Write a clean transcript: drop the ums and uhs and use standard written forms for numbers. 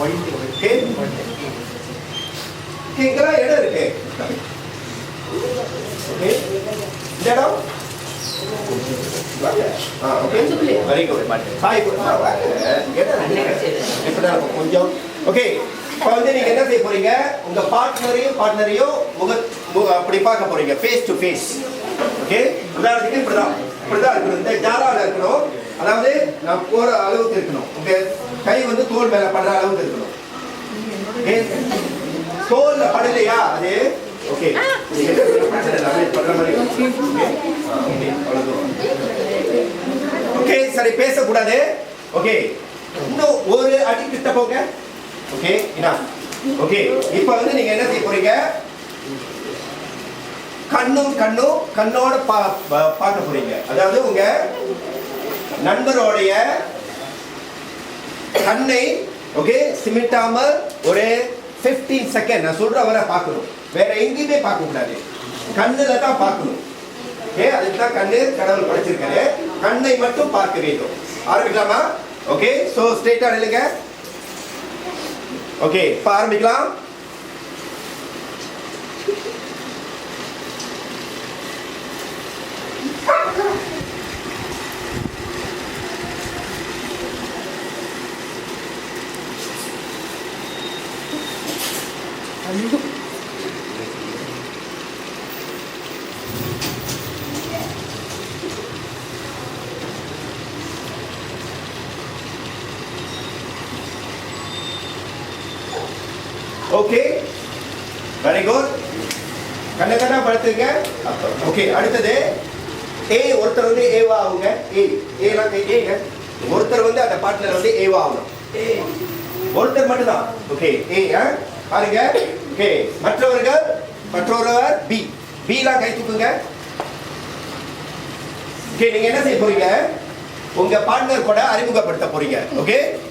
Okay இங்கெல்லாம் இடம் இருக்கு. ஓகே இந்த இடம் வெரி குட். சாய் கொஞ்சம் ஓகே. இப்போ வந்து நீங்க என்ன செய்ய போறீங்க, உங்க பார்ட்னரையும் அப்படி பார்க்க போறீங்க, ஃபேஸ் டு ஃபேஸ். ஓகே உதாரணத்துக்கு இப்படிதான் இருக்கணும், இந்த ஜாரால இருக்கணும். அதாவது நான் போற அளவுக்கு இருக்கணும். உங்க கை வந்து தோல் மேல படுற அளவுக்கு இருக்கணும். ஓகே தோல்ல படலையா அது ஓகே படுற மாதிரி. ஓகே சரி பேசக்கூடாது. ஓகே இன்னும் ஒரு அடி கிட்ட போங்க. ஓகே ஓகே இப்போ வந்து நீங்க என்ன செய்ய போறீங்க, கண்ணோட பார்க்க போறீங்க. அதாவது உங்க நண்பரோடைய கண்ணை ஓகே சிமிட்டாமல் ஒரு 15 செகண்ட் நான் சொல்ற வரை பார்க்கணும். வேற எங்கேயுமே பார்க்க கூடாது, கண்ணுல தான் பார்க்கணும். ஓகே அதுக்கு தான் கண்ணு கடவுள் படைச்சிருக்காரு, கண்ணை மட்டும் பார்க்க வேண்டும். ஆரம்பிக்கலாமா? ஓகே சோ ஸ்ட்ரைட்டா நில்லுங்க. ஓகே இப்போ ஆரம்பிக்கலாம். Okay very good. கண்ணா படுத்துங்க. ஓகே அடுத்தது ஏ. ஒருத்தர் வந்து ஏவா ஆகுங்க. ஏலாம் கைங்க. ஒருத்தர் வந்து அந்த பார்ட்னர் வந்து ஏவா ஆகணும். ஒருத்தர் மட்டும் தான். ஓகே ஏ பாருங்க. ஓகே மற்றொருவர் பிலாம் கை தூக்குங்க. ஓகே நீங்க என்ன செய்ய போறீங்க, உங்க பார்ட்னர் கூட அறிமுகப்படுத்த போறீங்க. ஓகே